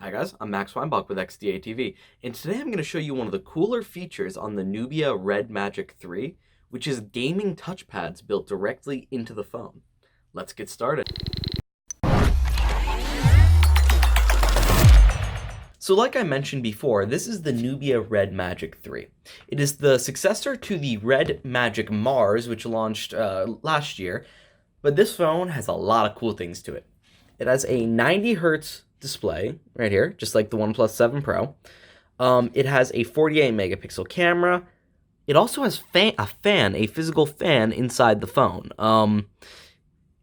Hi guys, I'm Max Weinbach with XDA TV, and today I'm going to show you one of the cooler features on the Nubia Red Magic 3, which is gaming touchpads built directly into the phone. Let's get started. So like I mentioned before, this is the Nubia Red Magic 3. It is the successor to the Red Magic Mars, which launched last year, but this phone has a lot of cool things to it. It has a 90 hertz display right here, just like the OnePlus 7 Pro. It has a 48 megapixel camera. It also has a physical fan inside the phone.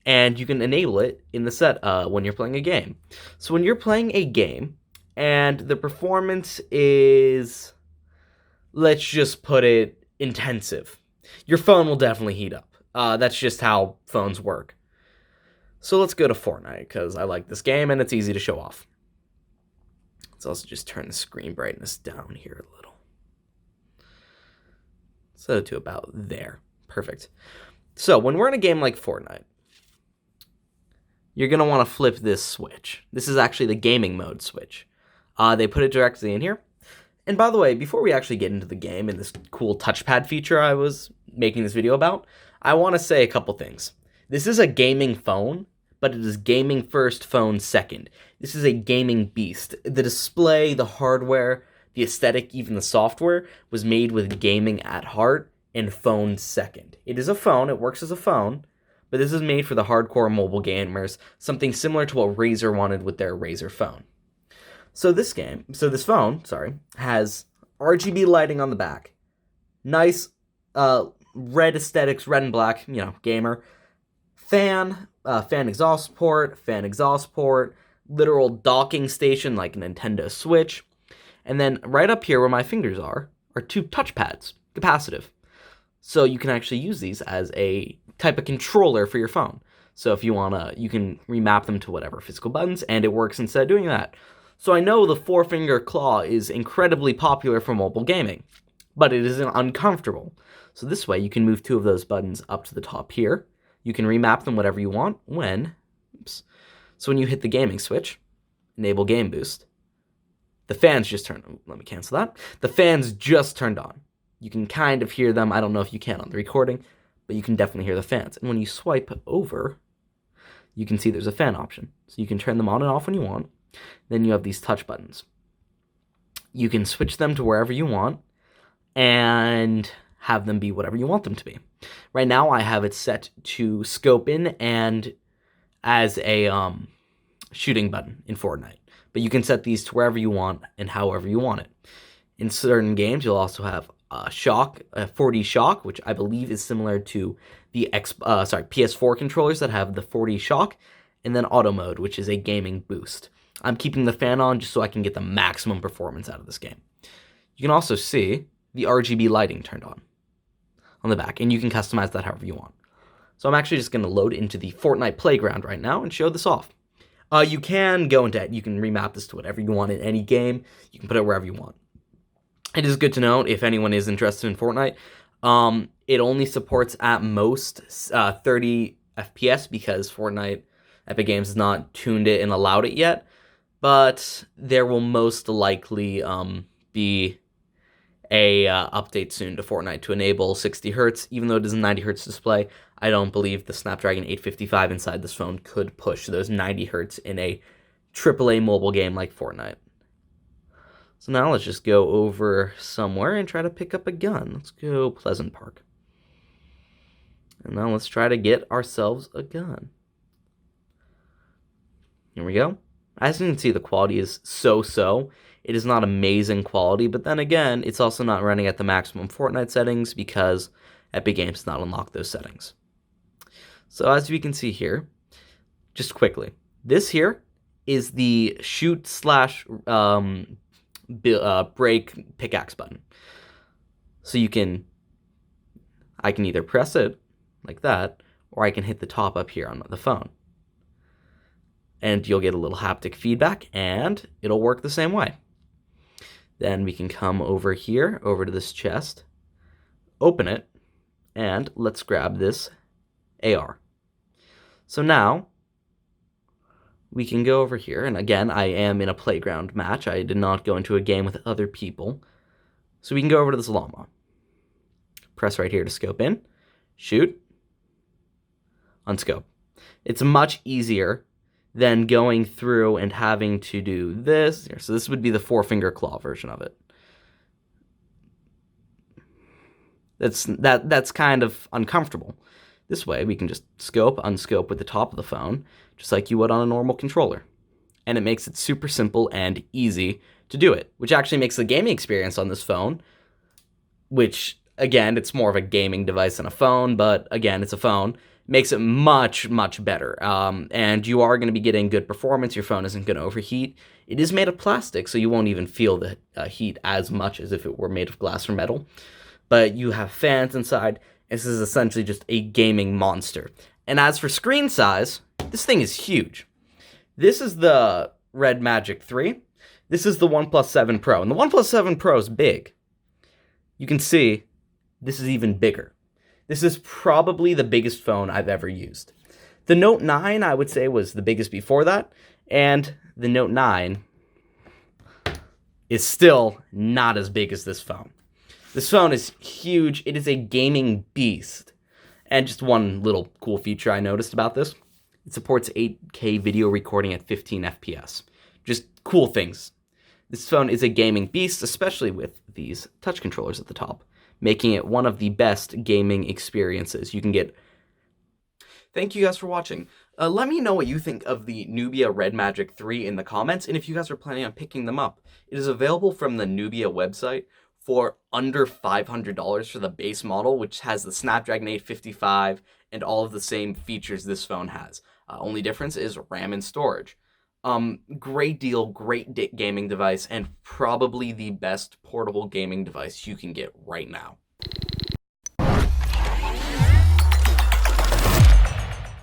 And you can enable it in the set when you're playing a game. So when you're playing a game and the performance is, let's just put it, intensive, your phone will definitely heat up. That's just how phones work. So let's go to Fortnite, because I like this game and it's easy to show off. Let's also just turn the screen brightness down here a little. Set it to about there. Perfect. So when we're in a game like Fortnite, you're going to want to flip this switch. This is actually the gaming mode switch. They put it directly in here. And by the way, before we actually get into the game and this cool touchpad feature I was making this video about, I want to say a couple things. This is a gaming phone, but it is gaming first, phone second. This is a gaming beast. The display, the hardware, the aesthetic, even the software was made with gaming at heart and phone second. It is a phone, it works as a phone, but this is made for the hardcore mobile gamers, something similar to what Razer wanted with their Razer phone. So this phone, has RGB lighting on the back. Nice red aesthetics, red and black, gamer. Fan exhaust port, literal docking station like a Nintendo Switch. And then right up here where my fingers are two touchpads, capacitive. So you can actually use these as a type of controller for your phone. So if you wanna, you can remap them to whatever physical buttons, and it works instead of doing that. So I know the four-finger claw is incredibly popular for mobile gaming, but it isn't uncomfortable. So this way you can move two of those buttons up to the top here. You can remap them whatever you want So when you hit the gaming switch, enable game boost, the fans just turned, let me cancel that. The fans just turned on. You can kind of hear them. I don't know if you can on the recording, but you can definitely hear the fans. And when you swipe over, you can see there's a fan option. So you can turn them on and off when you want. Then you have these touch buttons. You can switch them to wherever you want and have them be whatever you want them to be. Right now I have it set to scope in and as a shooting button in Fortnite. But you can set these to wherever you want and however you want it. In certain games you'll also have shock, 4D shock, which I believe is similar to the PS4 controllers that have the 4D shock, and then auto mode, which is a gaming boost. I'm keeping the fan on just so I can get the maximum performance out of this game. You can also see the RGB lighting turned on the back, and you can customize that however you want. So I'm actually just going to load into the Fortnite playground right now and show this off. You can remap this to whatever you want in any game. You can put it wherever you want. It is good to note, if anyone is interested in Fortnite, it only supports at most 30 FPS because Fortnite Epic Games has not tuned it and allowed it yet. But there will most likely be a update soon to Fortnite to enable 60 hertz. Even though it is a 90 hertz display, I don't believe the Snapdragon 855 inside this phone could push those 90 hertz in a AAA mobile game like Fortnite. So now let's just go over somewhere and try to pick up a gun. Let's go Pleasant Park. And now let's try to get ourselves a gun. Here we go. As you can see, the quality is so-so. It is not amazing quality, but then again, it's also not running at the maximum Fortnite settings because Epic Games does not unlock those settings. So as we can see here, just quickly, this here is the shoot slash break pickaxe button. So I can either press it like that, or I can hit the top up here on the phone. And you'll get a little haptic feedback, and it'll work the same way. Then we can come over here, over to this chest, open it, and let's grab this AR. So now, we can go over here, and again, I am in a playground match. I did not go into a game with other people. So we can go over to this llama. Press right here to scope in, shoot, unscope. It's much easier than going through and having to do this here. So this would be the 4-finger claw version of it. That's kind of uncomfortable. This way, we can just scope, unscope with the top of the phone, just like you would on a normal controller. And it makes it super simple and easy to do it, which actually makes the gaming experience on this phone, which, again, it's more of a gaming device than a phone, but again, it's a phone, makes it much, much better. And you are going to be getting good performance. Your phone isn't going to overheat. It is made of plastic, so you won't even feel the heat as much as if it were made of glass or metal. But you have fans inside. This is essentially just a gaming monster. And as for screen size, this thing is huge. This is the Red Magic 3. This is the OnePlus 7 Pro. And the OnePlus 7 Pro is big. You can see this is even bigger. This is probably the biggest phone I've ever used. The Note 9, I would say, was the biggest before that. And the Note 9 is still not as big as this phone. This phone is huge. It is a gaming beast. And just one little cool feature I noticed about this. It supports 8K video recording at 15 FPS. Just cool things. This phone is a gaming beast, especially with these touch controllers at the top, making it one of the best gaming experiences you can get. Thank you guys for watching. Let me know what you think of the Nubia Red Magic 3 in the comments, and if you guys are planning on picking them up. It is available from the Nubia website for under $500 for the base model, which has the Snapdragon 855 and all of the same features this phone has. Only difference is RAM and storage. Great deal, great gaming device, and probably the best portable gaming device you can get right now.